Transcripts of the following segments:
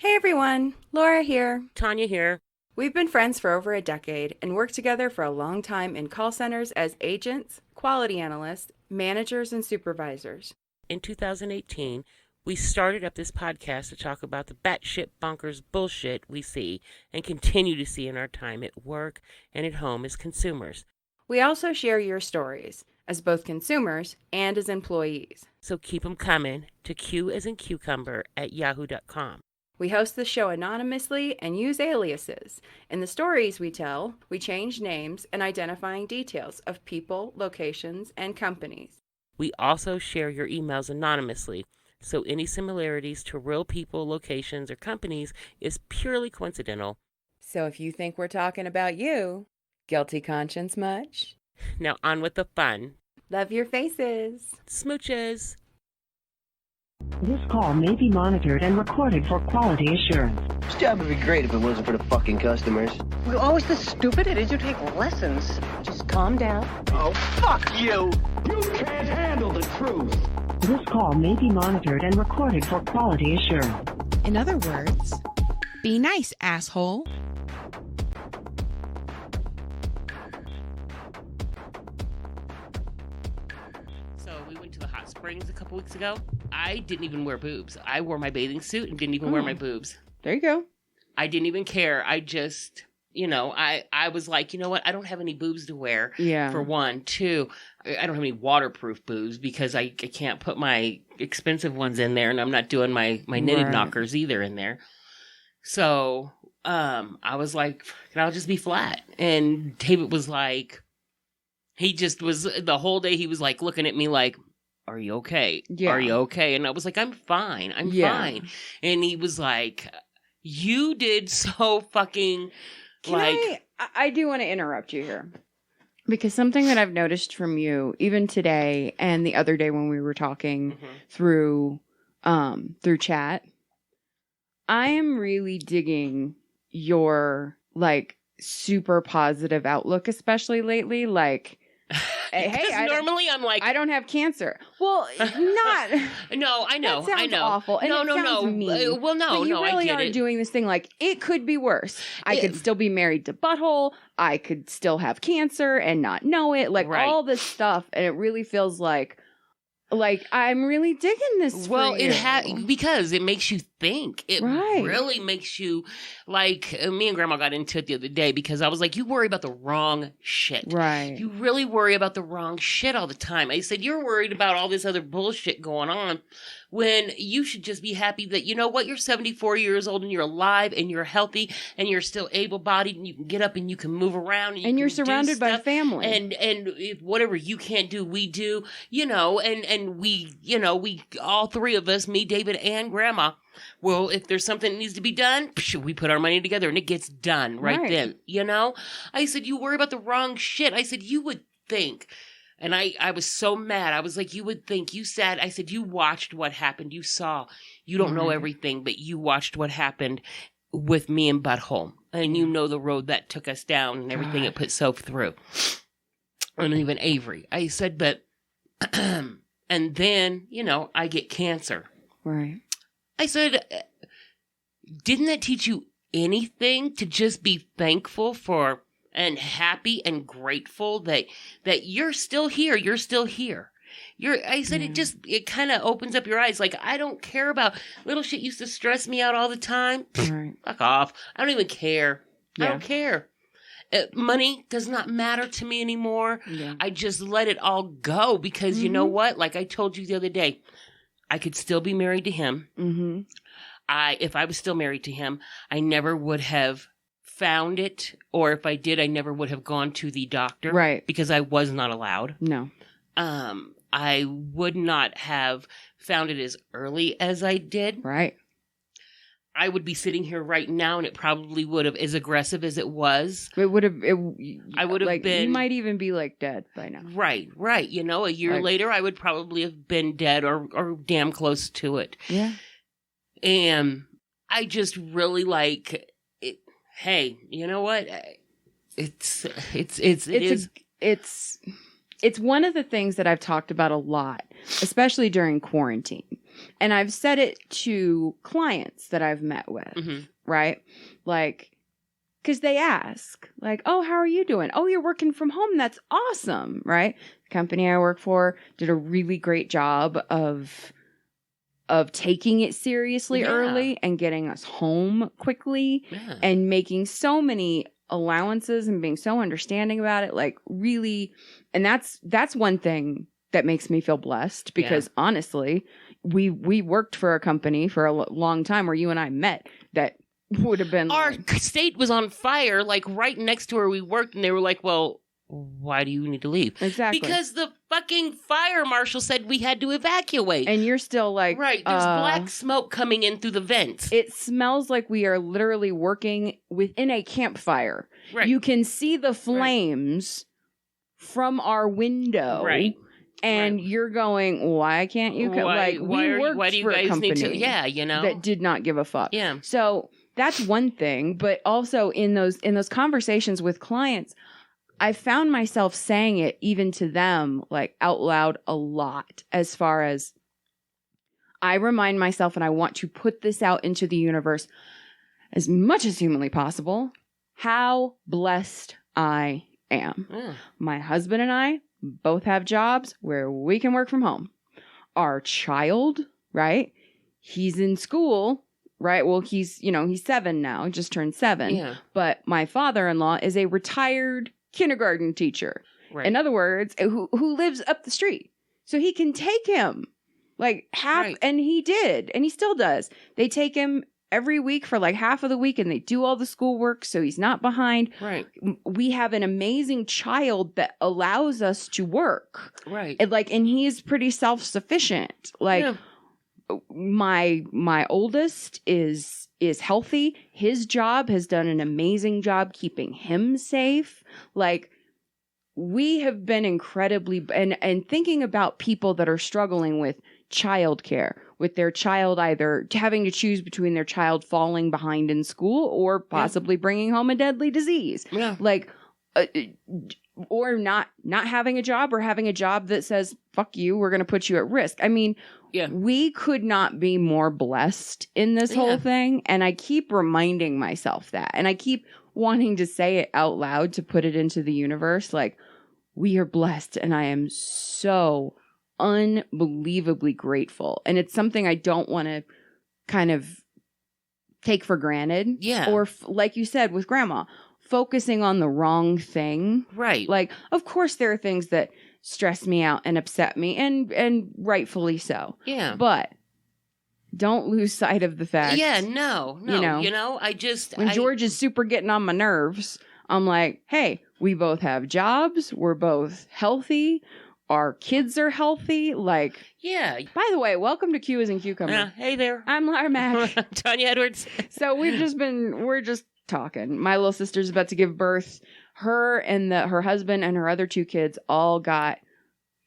Hey everyone, Laura here. Tanya here. We've been friends for over a decade and worked together for a long time in call centers as agents, quality analysts, managers, and supervisors. In 2018, we started up this podcast to talk about the batshit bonkers bullshit we see and continue to see in our time at work and at home as consumers. We also share your stories as both consumers and as employees. So keep them coming to Q as in cucumber at yahoo.com. We host the show anonymously and use aliases. In the stories we tell, we change names and identifying details of people, locations, and companies. We also share your emails anonymously, so any similarities to real people, locations, or companies is purely coincidental. So if you think we're talking about you, guilty conscience much? Now on with the fun. Love your faces. Smooches. This call may be monitored and recorded for quality assurance. This job would be great if it wasn't for the fucking customers. We're always this stupid. It is you take lessons. Just calm down. Oh, fuck you! You can't handle the truth. This call may be monitored and recorded for quality assurance. In other words, be nice, asshole. So we went to the hot springs a couple weeks ago. I didn't even wear boobs. I wore my bathing suit and didn't even wear my boobs. There you go. I didn't even care. I just, I was like, you know what? I don't have any boobs to wear. Yeah. For one. Two, I don't have any waterproof boobs because I can't put my expensive ones in there, and I'm not doing my knitted Right. knockers either in there. So I was like, I'll just be flat. And David was like, he just was, the whole day he was like looking at me like, are you okay? Yeah. Are you okay? And I was like, I'm fine. I'm fine. And he was like, you did so fucking I do want to interrupt you here. Because something that I've noticed from you, even today and the other day when we were talking through chat, I am really digging your super positive outlook, especially lately. Hey, normally I'm like, I don't have cancer. Well, not. No, I know. That sounds I know. awful. And no, it no, sounds no. mean. Well, no, But you no. really I get are it. doing this thing like it could be worse. I could still be married to butthole. I could still have cancer and not know it. Right. All this stuff, and it really feels like I'm really digging this. Well, for you. because it makes you think. It Right. really makes you me and Grandma got into it the other day because I was like, you worry about the wrong shit. Right. You really worry about the wrong shit all the time. I said, you're worried about all this other bullshit going on when you should just be happy that, you know what, you're 74 years old and you're alive and you're healthy and you're still able-bodied and you can get up and you can move around. And you're can do surrounded by stuff. family. And if whatever you can't do, we do, and we, all three of us, me, David, and Grandma, well, if there's something that needs to be done, we put our money together and it gets done right then, I said, you worry about the wrong shit. I said, you would think. And I was so mad. I was like, you would think. You said, I said, you watched what happened. You saw. You don't know everything, but you watched what happened with me and Butthole. And you know the road that took us down and everything it put Soph through. And even Avery. I said, but, and then, I get cancer. Right. I said, didn't that teach you anything to just be thankful for and happy and grateful that you're still here? You're still here. I said, it kind of opens up your eyes. Like, I don't care about little shit used to stress me out all the time. Right. Fuck off. I don't even care. Yeah. I don't care. Money does not matter to me anymore. Yeah. I just let it all go because you know what? Like I told you the other day, I could still be married to him. Mm-hmm. If I was still married to him, I never would have found it. Or if I did, I never would have gone to the doctor. Right. Because I was not allowed. No. I would not have found it as early as I did. Right. I would be sitting here right now and it probably would have, as aggressive as it was. It would have. I would have been. You might even be dead by now. Right. A year later, I would probably have been dead or damn close to it. Yeah. And I just really like it. Hey, you know what? It's one of the things that I've talked about a lot, especially during quarantine, And I've said it to clients that I've met with, right? Like, because they ask, like, oh, how are you doing? Oh, you're working from home. That's awesome, right? The company I work for did a really great job of taking it seriously early and getting us home quickly and making so many allowances and being so understanding about it. Like, really, and that's one thing that makes me feel blessed because honestly, we worked for a company for a long time where you and I met that would have been our state was on fire, like right next to where we worked, and they were like, well, why do you need to leave? Exactly. Because the fucking fire marshal said we had to evacuate. And you're still like, right, there's black smoke coming in through the vents. It smells like we are literally working within a campfire. Right. You can see the flames from our window. Right. And you're going, why can't you? Why do you guys need to? Yeah, you know, that did not give a fuck. Yeah. So that's one thing, but also in those conversations with clients, I found myself saying it even to them, like out loud a lot, as far as I remind myself, and I want to put this out into the universe as much as humanly possible, how blessed I am. My husband and I both have jobs where we can work from home. Our child, right? He's in school, right? Well, he's 7 now, just turned 7. Yeah. But my father-in-law is a retired kindergarten teacher. Right. In other words, who lives up the street. So he can take him like half, and he did, and he still does. They take him every week for like half of the week, and they do all the schoolwork, so he's not behind. Right. We have an amazing child that allows us to work. Right. And he's pretty self-sufficient. Like my oldest is healthy. His job has done an amazing job keeping him safe. Like, we have been incredibly, and thinking about people that are struggling with childcare, with their child either having to choose between their child falling behind in school or possibly bringing home a deadly disease. Yeah. Like, or not having a job, or having a job that says, fuck you, we're going to put you at risk. I mean, we could not be more blessed in this whole thing. And I keep reminding myself that. And I keep wanting to say it out loud to put it into the universe. Like, we are blessed. And I am so unbelievably grateful. And it's something I don't want to kind of take for granted. Yeah. Or like you said with grandma, focusing on the wrong thing. Right. Like, of course there are things that stress me out and upset me, and rightfully so. Yeah. But don't lose sight of the fact. Yeah, no. When George is super getting on my nerves, I'm like, hey, we both have jobs. We're both healthy. Our kids are healthy. Like, yeah. By the way, welcome to Q as in Cucumber. Hey there. I'm Lara Mack. I'm Tanya Edwards. So we're just talking. My little sister's about to give birth. Her and her husband and her other 2 kids all got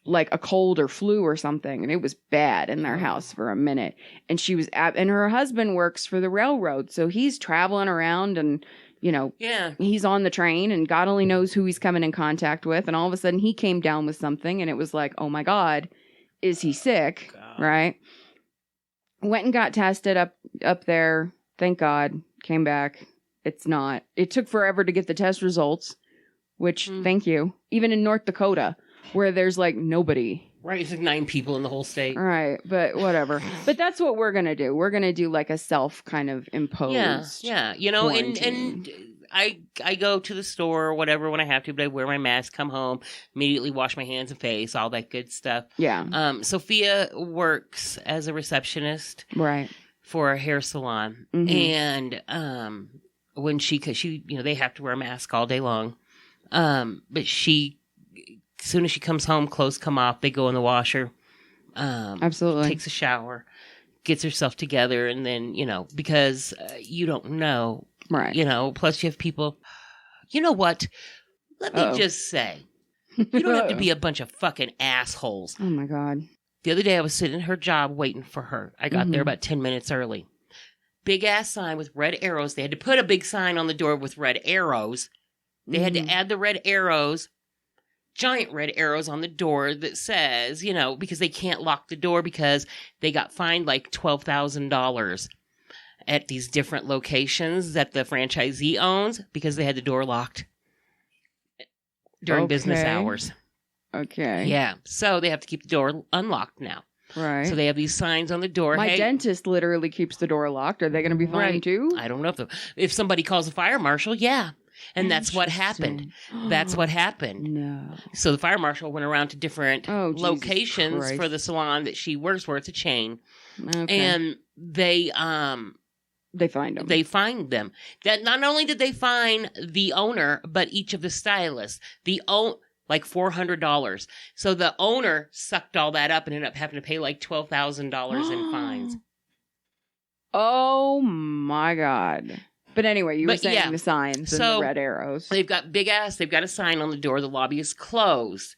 like a cold or flu or something, and it was bad in their house for a minute. And she was and her husband works for the railroad, so he's traveling around, and he's on the train, and God only knows who he's coming in contact with. And all of a sudden he came down with something, and it was like, oh my God, is he sick? God. Right? Went and got tested up there. Thank God. Came back. It's not. It took forever to get the test results, which, thank you. Even in North Dakota, where there's like nobody. Right, it's like 9 people in the whole state. All right, but whatever. But that's what we're going to do. We're going to do like a self kind of imposed. Yeah. And I go to the store or whatever when I have to, but I wear my mask, come home, immediately wash my hands and face, all that good stuff. Yeah. Sophia works as a receptionist. Right. For a hair salon. Mm-hmm. And when cause they have to wear a mask all day long. But as soon as she comes home, clothes come off, they go in the washer. Absolutely. Takes a shower, gets herself together, and then, because you don't know. Right. Plus you have people. You know what? Let me just say, you don't have to be a bunch of fucking assholes. Oh my God. The other day I was sitting in her job waiting for her. I got there about 10 minutes early. Big ass sign with red arrows. They had to put a big sign on the door with red arrows. They had to add the red arrows giant red arrows on the door that says, because they can't lock the door because they got fined like $12,000 at these different locations that the franchisee owns because they had the door locked during business hours. Okay. Yeah. So they have to keep the door unlocked now. Right. So they have these signs on the door. My hey, dentist literally keeps the door locked. Are they going to be fined too? I don't know if somebody calls a fire marshal, yeah. And that's what happened. That's what happened. No. So the fire marshal went around to different locations Christ. for the salon that she works for. It's a chain. Okay. And they fined them. They fined them. That not only did they fine the owner, but each of the stylists. Like $400. So the owner sucked all that up and ended up having to pay like $12,000 in fines. Oh my God. But anyway, you were saying the signs and the red arrows. They've got they've got a sign on the door. The lobby is closed.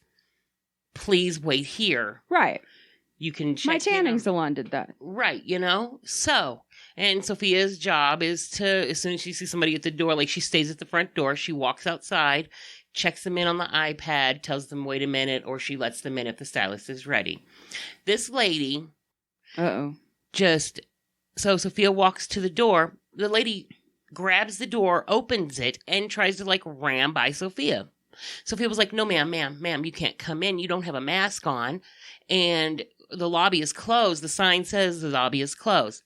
Please wait here. Right. You can check. My tanning salon did that. Right, So, and Sophia's job is to, as soon as she sees somebody at the door, like she stays at the front door, she walks outside, checks them in on the iPad, tells them wait a minute, or she lets them in if the stylist is ready. This lady, so Sophia walks to the door. The lady grabs the door, opens it, and tries to like ram by Sophia. Sophia was like, no, ma'am, you can't come in. You don't have a mask on. And the lobby is closed. The sign says the lobby is closed.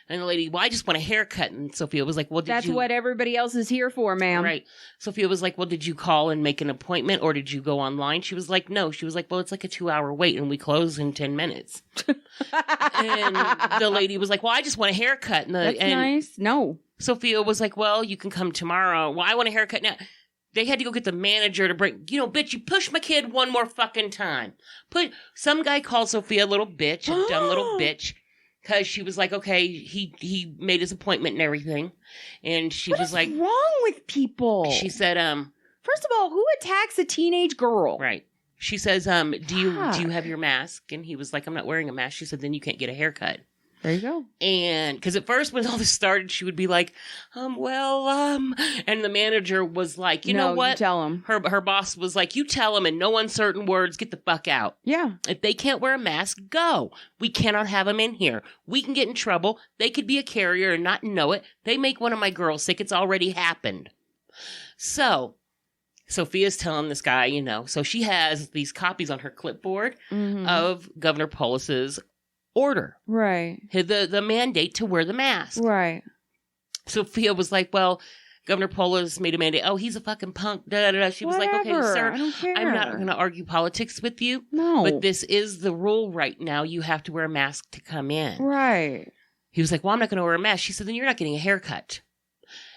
And the lady, well, I just want a haircut. And Sophia was like, well, That's what everybody else is here for, ma'am. Right. Sophia was like, well, did you call and make an appointment or did you go online? She was like, no. She was like, well, it's like a 2-hour wait and we close in 10 minutes. And the lady was like, well, I just want a haircut. That's nice. No. Sophia was like, well, you can come tomorrow. Well, I want a haircut now. They had to go get the manager to bring, bitch, you pushed my kid one more fucking time. Some guy called Sophia a little bitch, a dumb little bitch. Because she was like, okay, he made his appointment and everything. And she was like, what's wrong with people? She said, first of all, who attacks a teenage girl? Right. She says, do you have your mask? And he was like, I'm not wearing a mask. She said, then you can't get a haircut. There you go. And because at first when all this started, she would be like, and the manager was like, you know what? You tell him. Her boss was like, you tell him in no uncertain words, get the fuck out. Yeah. If they can't wear a mask, go. We cannot have them in here. We can get in trouble. They could be a carrier and not know it. They make one of my girls sick. It's already happened. So Sophia's telling this guy, so she has these copies on her clipboard of Governor Polis's order. Right. The mandate to wear the mask. Right. Sophia was like, well, Governor Polis made a mandate. Oh, he's a fucking punk. Da, da, da. She was like, okay, sir, I don't care. I'm not going to argue politics with you. No. But this is the rule right now. You have to wear a mask to come in. Right. He was like, well, I'm not going to wear a mask. She said, then you're not getting a haircut.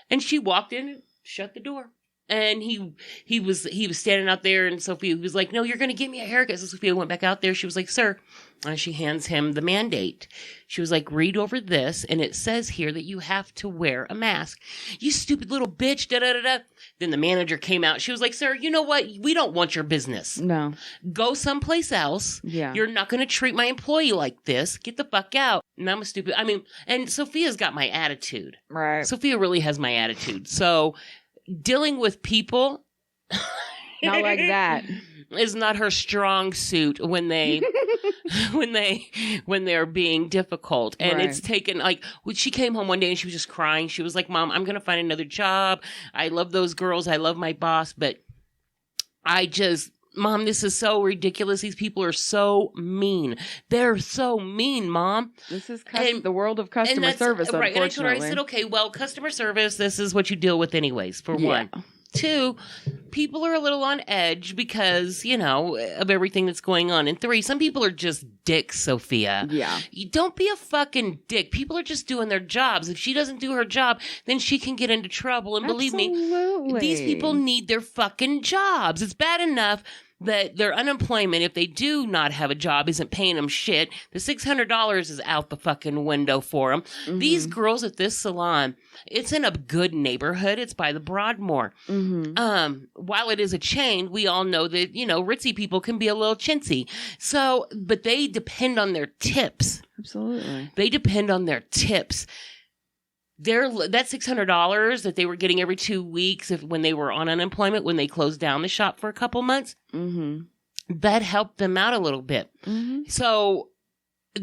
And she walked in and shut the door. And he was standing out there, and Sophia was like, no, you're going to give me a haircut. So Sophia went back out there. She was like, sir. And she hands him the mandate. She was like, read over this, and it says here that you have to wear a mask. You stupid little bitch, da-da-da-da. Then the manager came out. She was like, sir, you know what? We don't want your business. No. Go someplace else. Yeah. You're not going to treat my employee like this. Get the fuck out. And I'm a stupid. And Sophia's got my attitude. Right. Sophia really has my attitude. So dealing with people not like that is not her strong suit when they when they're being difficult. And It's taken when she came home one day and she was just crying. She was like, Mom, I'm gonna find another job. I love those girls, I love my boss, but Mom, this is so ridiculous. These people are so mean. They're so mean, Mom. This is the world of customer service, right. unfortunately. And I told her, I said, okay, well, customer service, this is what you deal with anyways, for one. 2, people are a little on edge because, of everything that's going on. And 3, some people are just dicks, Sophia. Yeah. You don't be a fucking dick. People are just doing their jobs. If she doesn't do her job, then she can get into trouble. And believe me, these people need their fucking jobs. It's bad enough that their unemployment, if they do not have a job, isn't paying them shit. The $600 is out the fucking window for them. Mm-hmm. These girls at this salon, it's in a good neighborhood. It's by the Broadmoor. Mm-hmm. While it is a chain, we all know that, ritzy people can be a little chintzy. So, but they depend on their tips. Absolutely. They depend on their tips. that $600 that they were getting every 2 weeks when they were on unemployment, when they closed down the shop for a couple months, that helped them out a little bit. So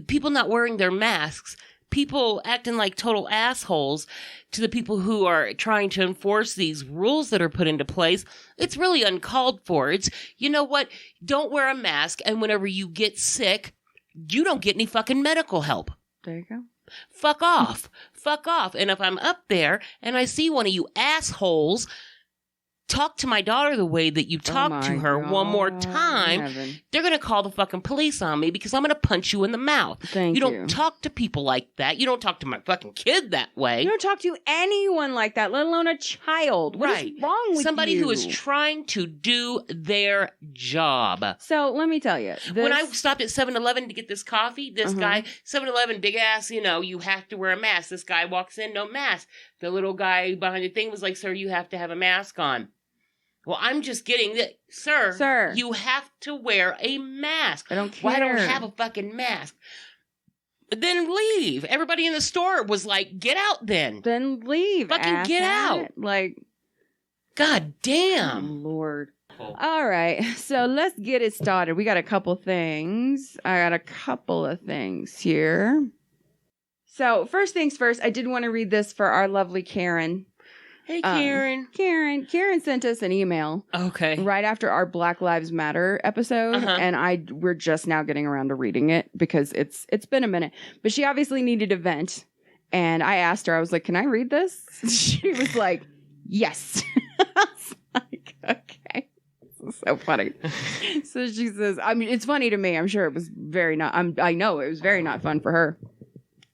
people not wearing their masks, people acting like total assholes to the people who are trying to enforce these rules that are put into place, it's really uncalled for. It's, you know what? Don't wear a mask, and whenever you get sick, you don't get any fucking medical help. There you go. Fuck off. Fuck off. And if I'm up there and I see one of you assholes talk to my daughter the way that you talk to her one more time, they're going to call the fucking police on me because I'm going to punch you in the mouth. You don't talk to people like that. You don't talk to my fucking kid that way. You don't talk to anyone like that, let alone a child. What is wrong with Somebody you? who is trying to do their job. So let me tell you. When I stopped at 7-Eleven to get this coffee, this guy, 7-Eleven, big ass, you have to wear a mask. This guy walks in, no mask. The little guy behind the thing was like, sir, you have to have a mask on. Well, I'm just getting that, sir, you have to wear a mask. I don't care. Why don't have a fucking mask? Then leave. Everybody in the store was like, get out then. Then leave. Fucking get out. Like, God damn. Oh, Lord. All right. So let's get it started. We got a couple things. I got a couple of things here. So first things first, I did want to read this for our lovely Karen. Hey, Karen. Karen sent us an email. Okay. Right after our Black Lives Matter episode, and we're just now getting around to reading it because it's been a minute. But she obviously needed a vent, and I asked her, I was like, "Can I read this?" She was like, "Yes." I was like, "Okay." This is so funny. So she says, I mean, it's funny to me. I'm sure it was I know it was very not fun for her.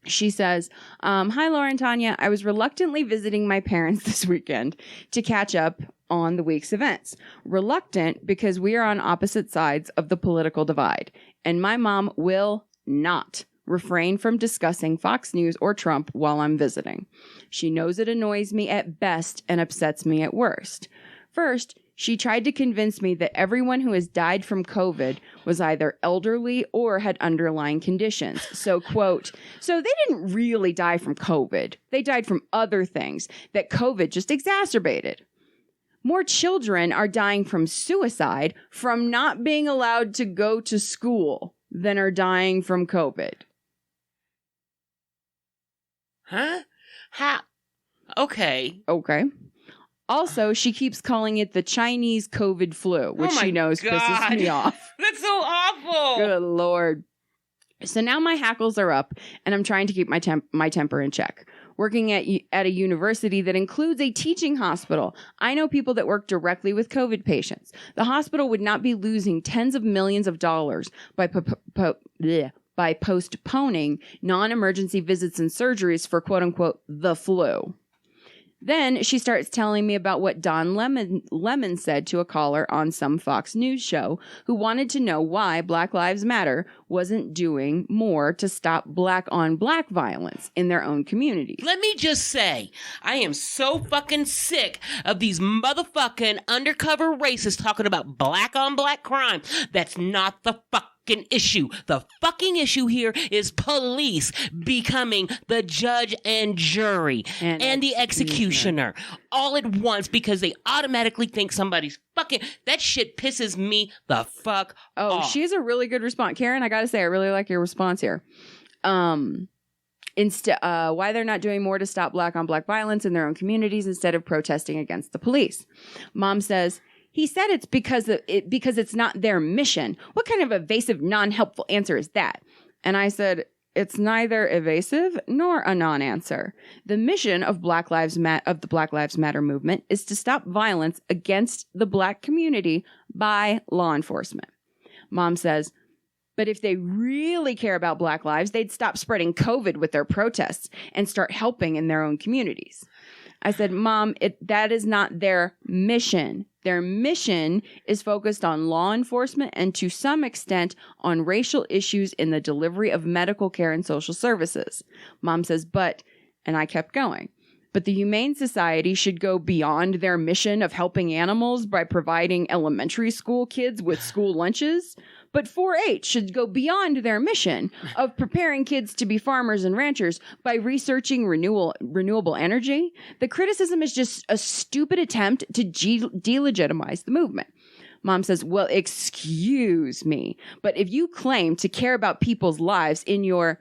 She says, hi, Laura and Tanya. I was reluctantly visiting my parents this weekend to catch up on the week's events. Reluctant because we are on opposite sides of the political divide, and my mom will not refrain from discussing Fox News or Trump while I'm visiting. She knows it annoys me at best and upsets me at worst. First, she tried to convince me that everyone who has died from COVID was either elderly or had underlying conditions. So, quote, so they didn't really die from COVID. They died from other things that COVID just exacerbated. More children are dying from suicide from not being allowed to go to school than are dying from COVID. Huh? How? Okay. Okay. Also, she keeps calling it the Chinese COVID flu, which she knows pisses me off. That's so awful. Good Lord. So now my hackles are up, and I'm trying to keep my temper in check. Working at a university that includes a teaching hospital, I know people that work directly with COVID patients. The hospital would not be losing tens of millions of dollars by postponing non-emergency visits and surgeries for quote-unquote the flu. Then she starts telling me about what Don Lemon said to a caller on some Fox News show who wanted to know why Black Lives Matter wasn't doing more to stop black-on-black violence in their own communities. Let me just say, I am so fucking sick of these motherfucking undercover racists talking about black-on-black crime. That's not the fucking issue. The fucking issue here is police becoming the judge and jury and the executioner all at once because they automatically think somebody's fucking... That shit pisses me the fuck off. She has a really good response. Karen, I gotta say, I really like your response here. Why they're not doing more to stop black-on-black violence in their own communities instead of protesting against the police. Mom says... He said it's because it's not their mission. What kind of evasive, non-helpful answer is that? And I said, it's neither evasive nor a non-answer. The mission of the Black Lives Matter movement is to stop violence against the black community by law enforcement. Mom says, but if they really care about black lives, they'd stop spreading COVID with their protests and start helping in their own communities. I said, Mom, that is not their mission. Their mission is focused on law enforcement and to some extent on racial issues in the delivery of medical care and social services. Mom says, and I kept going, but the Humane Society should go beyond their mission of helping animals by providing elementary school kids with school lunches. But 4-H should go beyond their mission of preparing kids to be farmers and ranchers by researching renewable energy. The criticism is just a stupid attempt to delegitimize the movement. Mom says, well, excuse me, but if you claim to care about people's lives in your...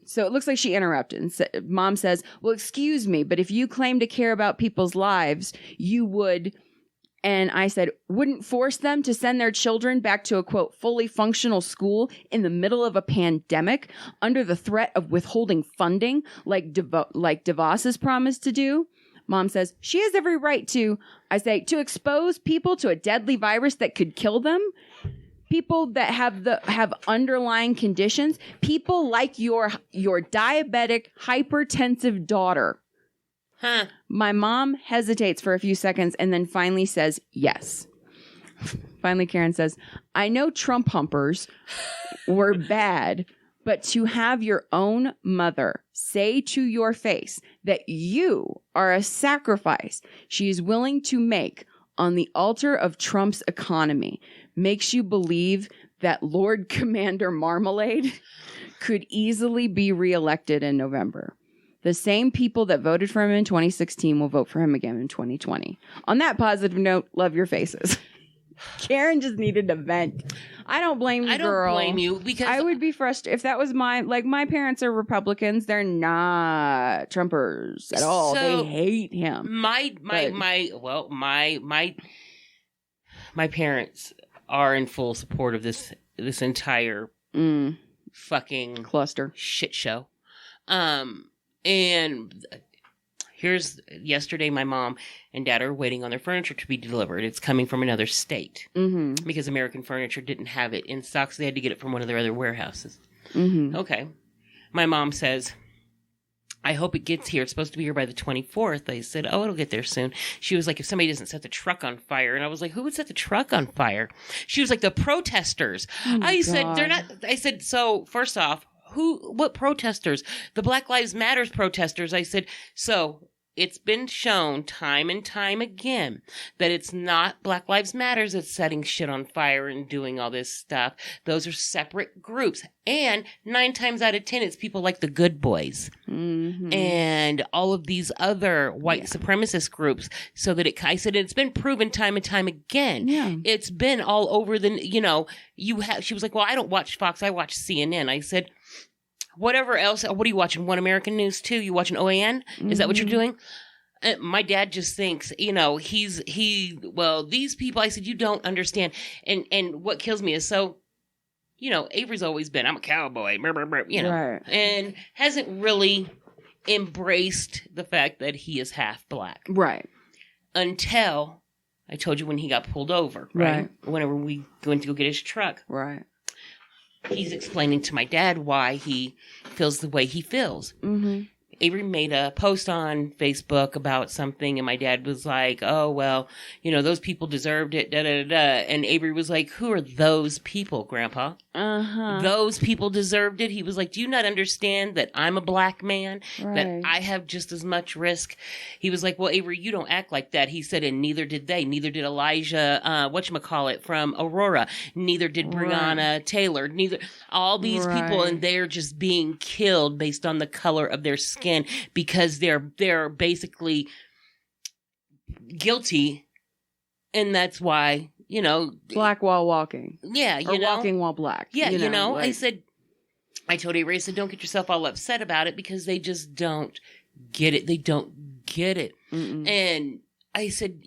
So it looks like she interrupted. And Mom says, well, excuse me, but if you claim to care about people's lives, you would... And I said, wouldn't force them to send their children back to a, quote, fully functional school in the middle of a pandemic under the threat of withholding funding like DeVos has promised to do. Mom says, she has every right to, I say, to expose people to a deadly virus that could kill them. People that have underlying conditions. People like your diabetic, hypertensive daughter. Huh. My mom hesitates for a few seconds and then finally says yes. Finally, Karen says, I know Trump humpers were bad, but to have your own mother say to your face that you are a sacrifice she is willing to make on the altar of Trump's economy makes you believe that Lord Commander Marmalade could easily be reelected in November. The same people that voted for him in 2016 will vote for him again in 2020. On that positive note, love your faces. Karen just needed to vent. I don't blame you, girl. I don't blame you because I would be frustrated if that was my parents are Republicans. They're not Trumpers at all. So, they hate him. My parents are in full support of this entire fucking cluster shit show. And here's yesterday, my mom and dad are waiting on their furniture to be delivered. It's coming from another state because American Furniture didn't have it in stock, so they had to get it from one of their other warehouses. Okay. My mom says, I hope it gets here. It's supposed to be here by the 24th. I said, oh, it'll get there soon. She was like, if somebody doesn't set the truck on fire. And I was like, who would set the truck on fire? She was like, the protesters. I said, they're not. I said, so first off, what protesters? The Black Lives Matters protesters. I said, so it's been shown time and time again that it's not Black Lives Matters that's setting shit on fire and doing all this stuff. Those are separate groups. And 9 times out of 10, it's people like the Good Boys and all of these other white supremacist groups. So that I said, it's been proven time and time again. Yeah. It's been all over she was like, well, I don't watch Fox. I watch CNN. I said, whatever else, what are you watching? One American News too? You watching OAN? Is that what you're doing? My dad just thinks, these people, I said, you don't understand. And what kills me is Avery's always been, I'm a cowboy, right. And hasn't really embraced the fact that he is half black. Right. Until I told you when he got pulled over, right? Whenever we went to go get his truck. Right. He's explaining to my dad why he feels the way he feels. Avery made a post on Facebook about something, and my dad was like, oh, well, those people deserved it, da-da-da-da. And Avery was like, who are those people, Grandpa? Those people deserved it? He was like, do you not understand that I'm a black man? Right. That I have just as much risk? He was like, well, Avery, you don't act like that. He said, and neither did they. Neither did Elijah, whatchamacallit, from Aurora. Neither did Breonna Taylor. Neither. All these people, and they're just being killed based on the color of their skin. Because they're basically guilty, and that's why black while walking, or walking while black, I said, I told Avery, I said, don't get yourself all upset about it because they just don't get it. They don't get it. And I said,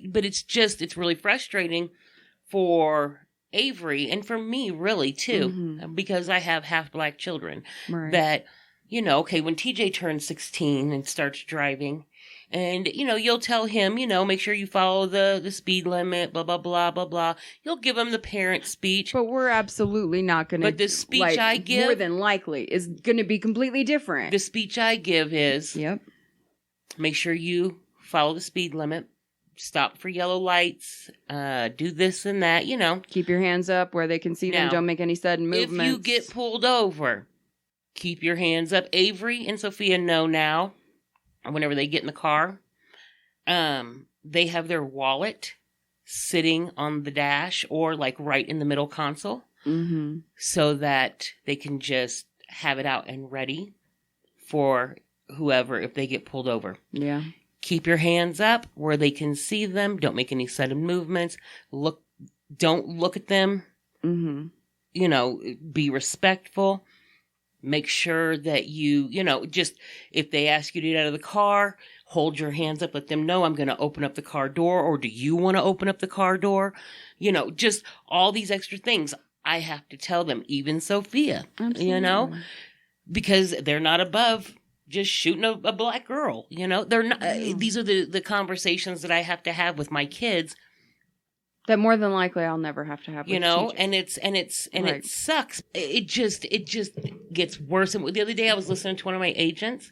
but it's really frustrating for Avery and for me, really too, because I have half black children that. When TJ turns 16 and starts driving, and, you'll tell him, make sure you follow the speed limit, blah, blah, blah, blah, blah. You'll give him the parent speech. But we're absolutely not going to. But the speech I give. More than likely is going to be completely different. The speech I give is. Yep. Make sure you follow the speed limit. Stop for yellow lights. Do this and that, Keep your hands up where they can see them. Don't make any sudden movements. If you get pulled over. Keep your hands up. Avery and Sophia know now, whenever they get in the car, they have their wallet sitting on the dash or right in the middle console. so that they can just have it out and ready for whoever if they get pulled over. Yeah. Keep your hands up where they can see them. Don't make any sudden movements. Don't look at them. You know, be respectful. Make sure that just if they ask you to get out of the car, hold your hands up, let them know I'm going to open up the car door, or do you want to open up the car door? You know, just all these extra things I have to tell them, even Sophia, Absolutely. because they're not above just shooting a black girl, they're not, these are the conversations that I have to have with my kids. That more than likely I'll never have to have with teachers. and it sucks. It just gets worse. And the other day I was listening to one of my agents,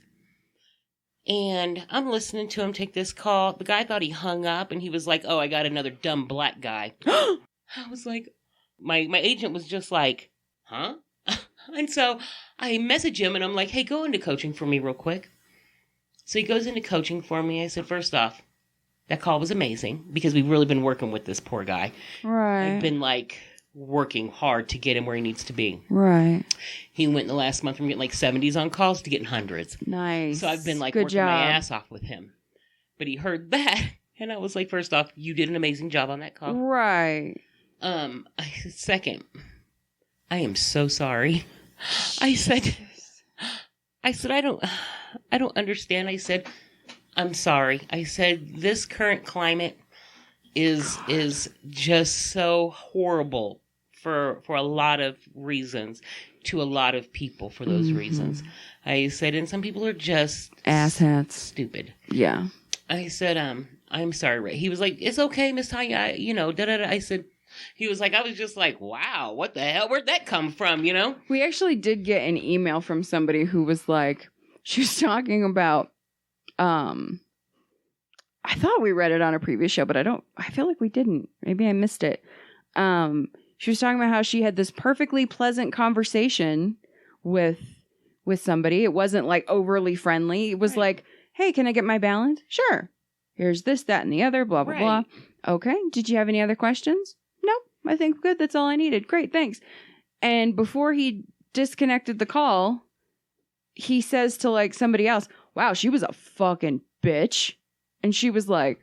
and I'm listening to him take this call. The guy thought he hung up, and he was like, "Oh, I got another dumb black guy." I was like, my agent was just like, "Huh?" And so I message him, and I'm like, "Hey, go into coaching for me real quick." So he goes into coaching for me. I said, first off, that call was amazing because we've really been working with this poor guy. Right. I've been working hard to get him where he needs to be. Right. He went in the last month from getting 70s on calls to getting hundreds. Nice. So I've been Good working job. my ass off with him. But he heard that, and I was like, first off, you did an amazing job on that call. Right. Second, I am so sorry. I said I don't understand. I said, I'm sorry. I said, this current climate is just so horrible for a lot of reasons, to a lot of people for those reasons. I said, and some people are just asshats, stupid. Yeah. I said, I'm sorry, Ray. He was like, it's okay, Miss Tanya. I said, he was like, I was just like, wow, what the hell? Where'd that come from? We actually did get an email from somebody who was like, she was talking about, I thought we read it on a previous show, but I feel like we didn't. Maybe I missed it. She was talking about how she had this perfectly pleasant conversation with somebody. It wasn't overly friendly. It was like, hey, can I get my balance? Sure. Here's this, that, and the other, blah, blah, blah. Okay. Did you have any other questions? Nope. I think good. That's all I needed. Great. Thanks. And before he disconnected the call, he says to somebody else, wow, she was a fucking bitch. And she was like,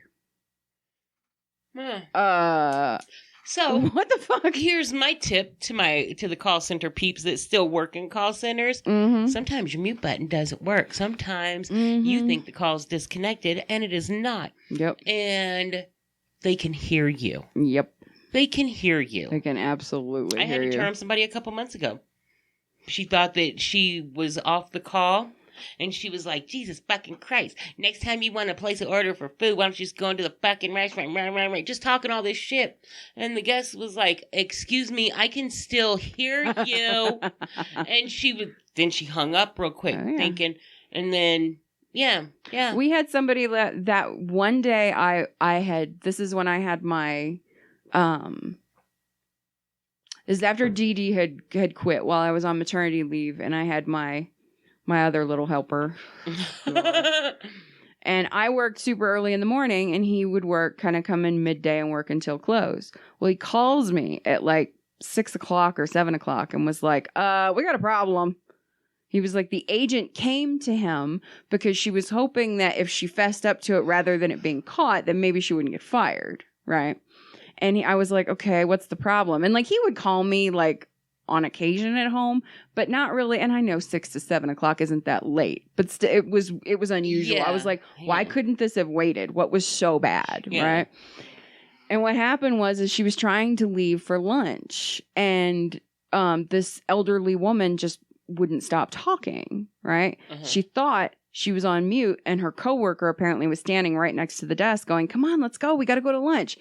so what the fuck? Here's my tip to the call center peeps that still work in call centers. Sometimes your mute button doesn't work. Sometimes you think the call's disconnected, and it is not. Yep. And they can hear you. Yep. They can hear you. They can absolutely hear you. I had to term somebody a couple months ago. She thought that she was off the call. And she was like, Jesus fucking Christ. Next time you want to place an order for food, why don't you just go into the fucking restaurant? Right. Just talking all this shit. And the guest was like, excuse me, I can still hear you. And she hung up real quick, thinking, and then, yeah. We had somebody that one day this is when I had my, this is after Dee Dee had quit while I was on maternity leave, and I had my other little helper. And I worked super early in the morning, and he would come in midday and work until close. Well, he calls me at 6 o'clock or 7 o'clock and was like, we got a problem. He was like, the agent came to him because she was hoping that if she fessed up to it rather than it being caught, then maybe she wouldn't get fired. Right. And I was like, okay, what's the problem? And he would call me on occasion at home, but not really. And I know 6 to 7 o'clock isn't that late, but it was unusual. I was like, why couldn't this have waited? What was so bad? Yeah. Right. And what happened was she was trying to leave for lunch, and this elderly woman just wouldn't stop talking. Right. She thought she was on mute, and her coworker apparently was standing right next to the desk going, come on, let's go. We got to go to lunch.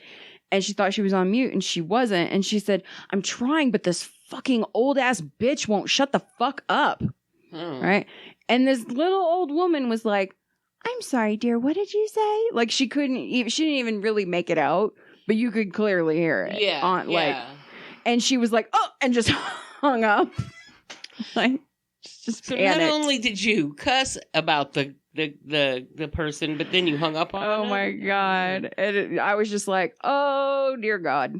And she thought she was on mute, and she wasn't. And she said, I'm trying, but this fucking old ass bitch won't shut the fuck up. Right. And this little old woman was like, I'm sorry, dear. What did you say? She didn't even really make it out, but you could clearly hear it. Yeah. And she was like, oh, and just hung up. Just so panicked. Not only did you cuss about the person, but then you hung up on her. Oh my God. And I was just like, oh dear God.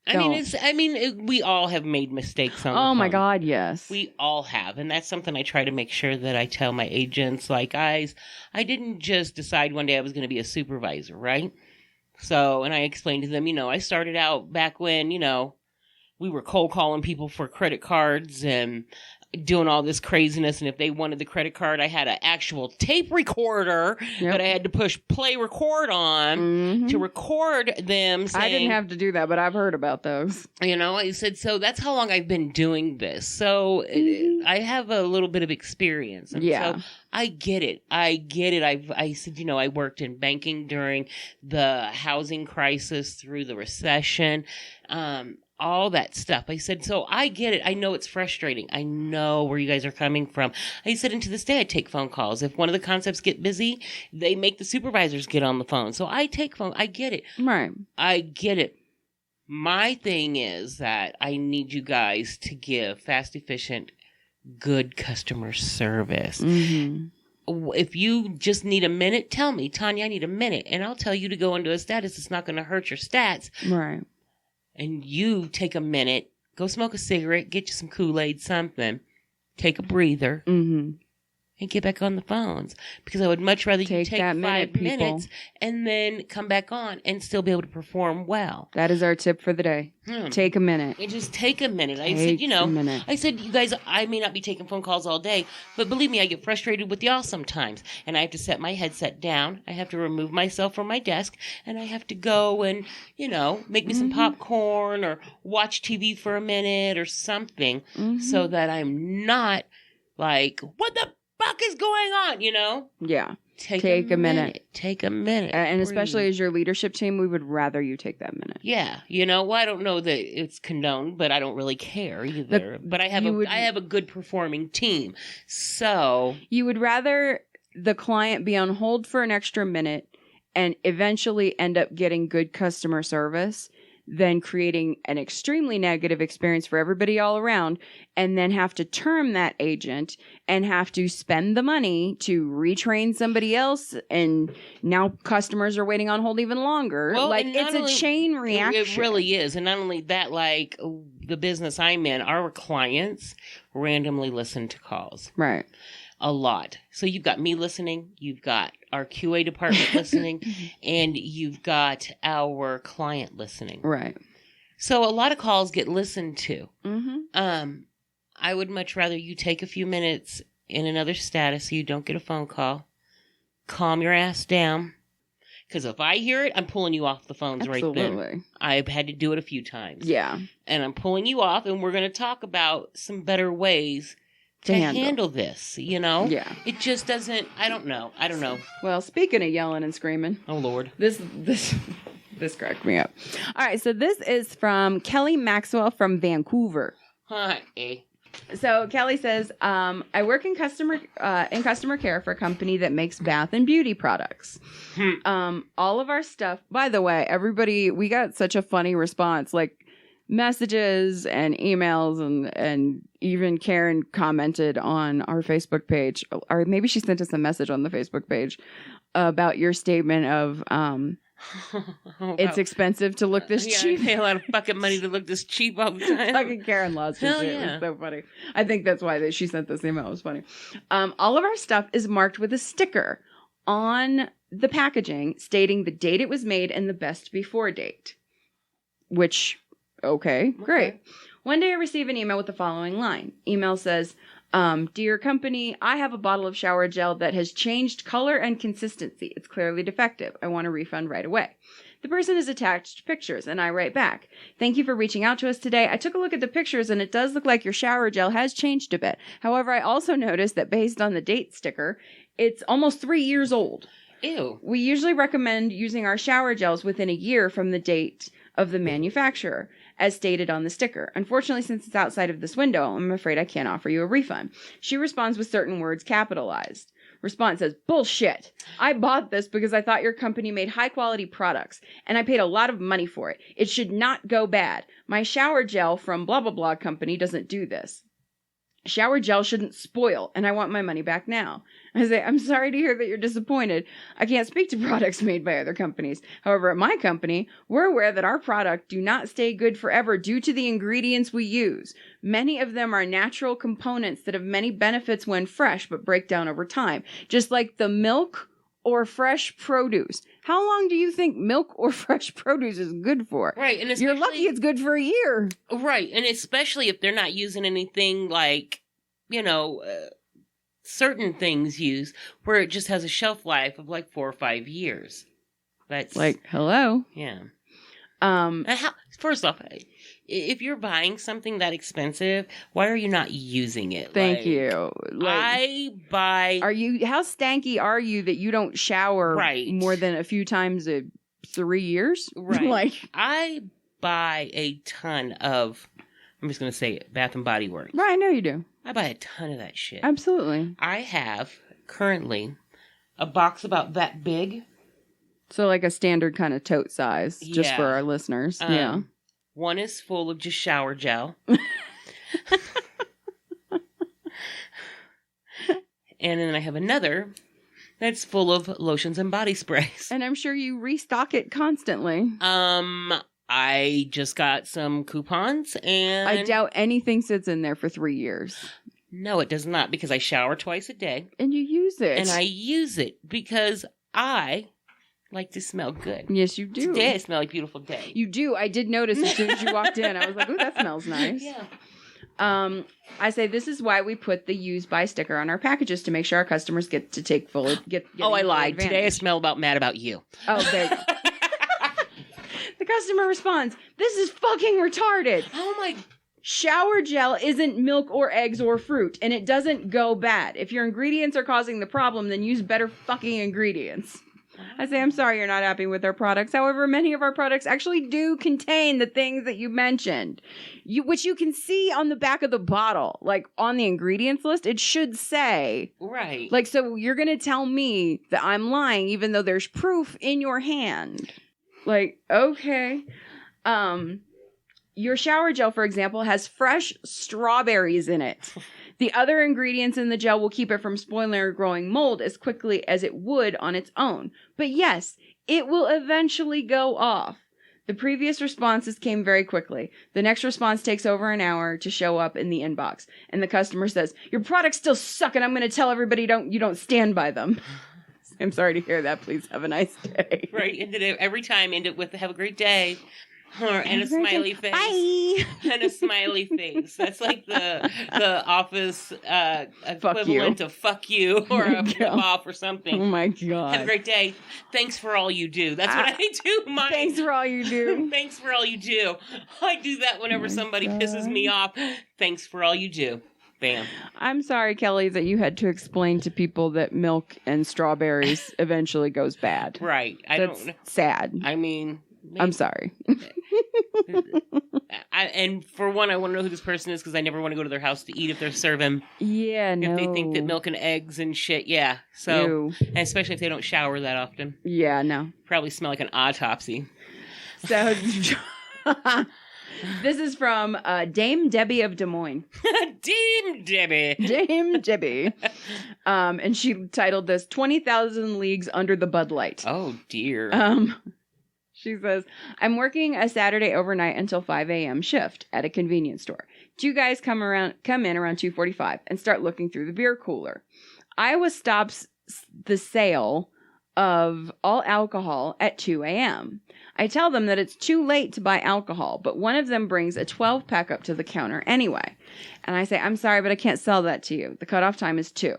We all have made mistakes on the Oh my phone. God, yes. We all have. And that's something I try to make sure that I tell my agents, like, guys, I didn't just decide one day I was going to be a supervisor, right? So, and I explained to them, I started out back when, we were cold calling people for credit cards and doing all this craziness. And if they wanted the credit card, I had an actual tape recorder that I had to push play record on to record them saying, I didn't have to do that, but I've heard about those. I said, so that's how long I've been doing this. So I have a little bit of experience. And so I get it. I said, I worked in banking during the housing crisis through the recession. All that stuff. I said, so I get it. I know it's frustrating. I know where you guys are coming from. I said, and to this day, I take phone calls. If one of the concepts get busy, they make the supervisors get on the phone. So I take phone. I get it. Right. I get it. My thing is that I need you guys to give fast, efficient, good customer service. If you just need a minute, tell me, Tanya, I need a minute. And I'll tell you to go into a status. It's not going to hurt your stats. Right. And you take a minute, go smoke a cigarette, get you some Kool-Aid, something, take a breather, and get back on the phones. Because I would much rather you take 5 minutes and then come back on and still be able to perform well. That is our tip for the day. Take a minute. And just take a minute. I said, you guys, I may not be taking phone calls all day, but believe me, I get frustrated with y'all sometimes. And I have to set my headset down. I have to remove myself from my desk. And I have to go and, make me some popcorn or watch TV for a minute or something so that I'm not like, what the fuck is going on, Yeah. Take a minute. Take a minute. And especially as your leadership team, we would rather you take that minute. Yeah. Well, I don't know that it's condoned, but I don't really care either. But I have a good performing team. So you would rather the client be on hold for an extra minute and eventually end up getting good customer service than creating an extremely negative experience for everybody all around and then have to term that agent and have to spend the money to retrain somebody else. And now customers are waiting on hold even longer. Well, it's a chain reaction. It really is. And not only that, like the business I'm in, our clients randomly listen to calls. Right. A lot. So you've got me listening, you've got our QA department listening, and you've got our client listening. Right. So a lot of calls get listened to. I would much rather you take a few minutes in another status so you don't get a phone call. Calm your ass down. Because if I hear it, I'm pulling you off the phones right then. I've had to do it a few times. Yeah. And I'm pulling you off, and we're going to talk about some better ways to handle this, Yeah. It just doesn't, I don't know. Well, speaking of yelling and screaming. Oh, Lord. This cracked me up. All right. So this is from Kelly Maxwell from Vancouver. Hi. So Kelly says, I work in customer care for a company that makes bath and beauty products. All of our stuff, by the way, everybody, we got such a funny response, like messages and emails and even Karen commented on our Facebook page, or maybe she sent us a message on the Facebook page about your statement of it's expensive to look this cheap. I pay a lot of fucking money to look this cheap all the time. Fucking Karen lost her shit. Yeah. It was so funny. I think that's why she sent this email. It was funny. All of our stuff is marked with a sticker on the packaging stating the date it was made and the best before date. Which, okay, great. One day I receive an email with the following line. Email says, dear company, I have a bottle of shower gel that has changed color and consistency. It's clearly defective. I want a refund right away. The person has attached pictures, and I write back. Thank you for reaching out to us today. I took a look at the pictures, and it does look like your shower gel has changed a bit. However, I also noticed that based on the date sticker, it's almost 3 years old. Ew. We usually recommend using our shower gels within a year from the date of the manufacturer, as stated on the sticker. Unfortunately, since it's outside of this window, I'm afraid I can't offer you a refund. She responds with certain words capitalized. Response says, bullshit. I bought this because I thought your company made high quality products and I paid a lot of money for it. It should not go bad. My shower gel from blah blah blah company doesn't do this. Shower gel shouldn't spoil, and I want my money back now. I say, I'm sorry to hear that you're disappointed. I can't speak to products made by other companies. However, at my company, we're aware that our product do not stay good forever due to the ingredients we use. Many of them are natural components that have many benefits when fresh, but break down over time. Just like the milk or fresh produce. How long do you think milk or fresh produce is good for? Right. And you're lucky it's good for a year. Right. And especially if they're not using anything like, certain things used where it just has a shelf life of like 4 or 5 years. That's like, hello. Yeah. And first off, if you're buying something that expensive, why are you not using it? Thank you. How stanky are you that you don't shower more than a few times in 3 years? Right. I buy a ton of, I'm just going to say it, Bath and Body Works. Right, I know you do. I buy a ton of that shit. Absolutely. I have currently a box about that big. So like a standard kind of tote size, just for our listeners. Yeah. One is full of just shower gel. And then I have another that's full of lotions and body sprays. And I'm sure you restock it constantly. I just got some coupons and... I doubt anything sits in there for 3 years. No, it does not, because I shower twice a day. And you use it. And I use it because I like to smell good. Yes, you do. Today I smell like a beautiful day. You do. I did notice as soon as you walked in. I was like, ooh, that smells nice. Yeah. I say this is why we put the use by sticker on our packages to make sure our customers get to take full I lied. Today I smell mad about you. Oh, there you go. The customer responds, this is fucking retarded. Oh my... Shower gel isn't milk or eggs or fruit, and it doesn't go bad. If your ingredients are causing the problem, then use better fucking ingredients. I say, I'm sorry you're not happy with our products. However, many of our products actually do contain the things that you mentioned, which you can see on the back of the bottle. Like, on the ingredients list, it should say. Right. Like, so you're going to tell me that I'm lying, even though there's proof in your hand. Like, okay. Your shower gel, for example, has fresh strawberries in it. The other ingredients in the gel will keep it from spoiling or growing mold as quickly as it would on its own. But yes, it will eventually go off. The previous responses came very quickly. The next response takes over an hour to show up in the inbox. And the customer says, your products still suck and I'm going to tell everybody you don't stand by them. I'm sorry to hear that. Please have a nice day. Right. Every time end it with have a great day. And a smiley face. Bye. And a smiley face. That's like the office equivalent of fuck you or a flip off or something. Oh my God. Have a great day. Thanks for all you do. That's what I do. Thanks for all you do. Thanks for all you do. I do that whenever somebody pisses me off. Thanks for all you do. Bam. I'm sorry, Kelly, that you had to explain to people that milk and strawberries eventually goes bad. Right. That's sad. I mean... Maybe. I'm sorry. And for one, I want to know who this person is because I never want to go to their house to eat if they're serving. Yeah, no. If they think that milk and eggs and shit, yeah. So, and especially if they don't shower that often. Yeah, no. Probably smell like an autopsy. So, this is from Dame Debbie of Des Moines. Dame Debbie. Dame Debbie. And she titled this 20,000 Leagues Under the Bud Light. Oh, dear. She says, I'm working a Saturday overnight until 5 a.m. shift at a convenience store. 2 guys come in around 2:45 and start looking through the beer cooler. Iowa stops the sale of all alcohol at 2 a.m. I tell them that it's too late to buy alcohol, but one of them brings a 12-pack up to the counter anyway. And I say, I'm sorry, but I can't sell that to you. The cutoff time is 2.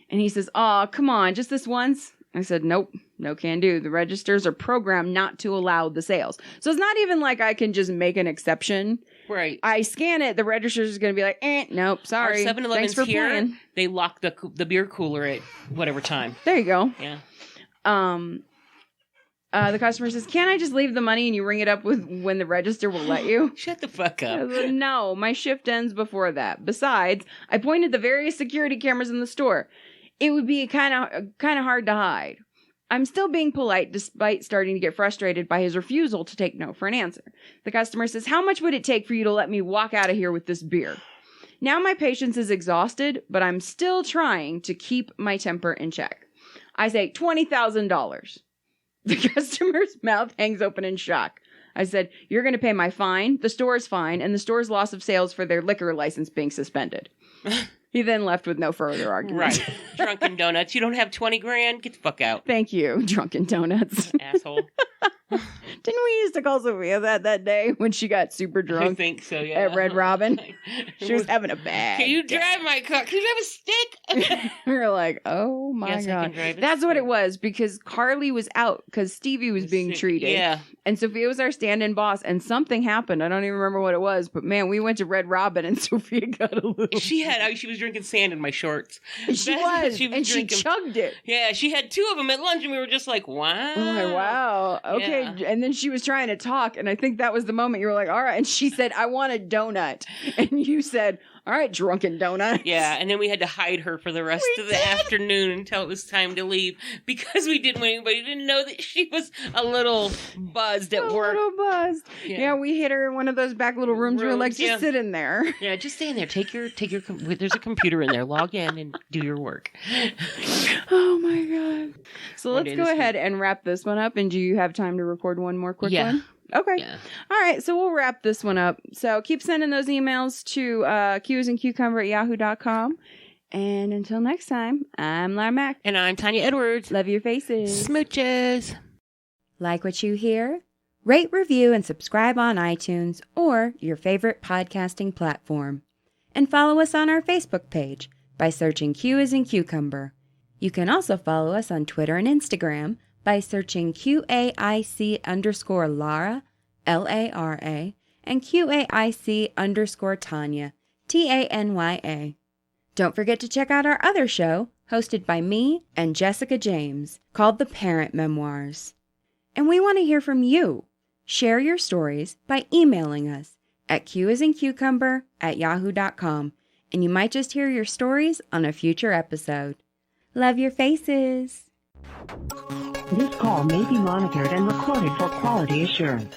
And he says, oh, come on, just this once? I said, nope, no can do. The registers are programmed not to allow the sales. So it's not even like I can just make an exception. Right. I scan it. The registers is going to be like, nope, sorry. Our 7-Eleven's Thanks for here. playing. They lock the beer cooler at whatever time. There you go. Yeah. The customer says, can't I just leave the money and you ring it up with when the register will let you? Shut the fuck up. I said, no, my shift ends before that. Besides, I pointed the various security cameras in the store. It would be kind of hard to hide. I'm still being polite despite starting to get frustrated by his refusal to take no for an answer. The customer says, how much would it take for you to let me walk out of here with this beer? Now my patience is exhausted, but I'm still trying to keep my temper in check. I say $20,000. The customer's mouth hangs open in shock. I said, you're going to pay my fine, the store's fine, and the store's loss of sales for their liquor license being suspended. He then left with no further argument. Right. Drunkin Donuts. You don't have 20 grand? Get the fuck out. Thank you, Drunkin Donuts. Asshole. Didn't we used to call Sophia that day when she got super I drunk think so, yeah. at Red Robin? She was having a bad Can you day. drive my car? Can you have a stick? We were like, oh my Yes, I can God. drive a That's what stick. it was, because Carly was out because Stevie was being treated. Yeah. And Sophia was our stand-in boss, and something happened. I don't even remember what it was, but man, we went to Red Robin and Sophia got a little... She was drinking sand in my shorts. She was and she chugged it. Yeah, she had 2 of them at lunch, and we were just like, wow. I'm like, wow. Okay. Yeah. And then she was trying to talk, and I think that was the moment you were like, all right. And she said, I want a donut. And you said, all right, Drunkin Donuts. Yeah, and then we had to hide her for the rest of the afternoon until it was time to leave because we didn't want anybody to know that she was a little buzzed at work. A little buzzed. Yeah, we hit her in one of those back little rooms. We were like, just sit in there. Yeah, just stay in there. Take your. There's a computer in there. Log in and do your work. Oh my God. So One let's day go this ahead and wrap this one up. And do you have time to record one more quick one? Okay. Yeah. All right. So we'll wrap this one up. So keep sending those emails to qsandcucumber@yahoo.com. And until next time, I'm Lara Mac. And I'm Tanya Edwards. Love your faces. Smooches. Like what you hear? Rate, review, and subscribe on iTunes or your favorite podcasting platform. And follow us on our Facebook page by searching Q as in Cucumber. You can also follow us on Twitter and Instagram by searching QAIC_Lara, LARA, and QAIC_Tanya, TANYA. Don't forget to check out our other show, hosted by me and Jessica James, called The Parent Memoirs. And we want to hear from you. Share your stories by emailing us at qasIncucumber@yahoo.com, and you might just hear your stories on a future episode. Love your faces. This call may be monitored and recorded for quality assurance.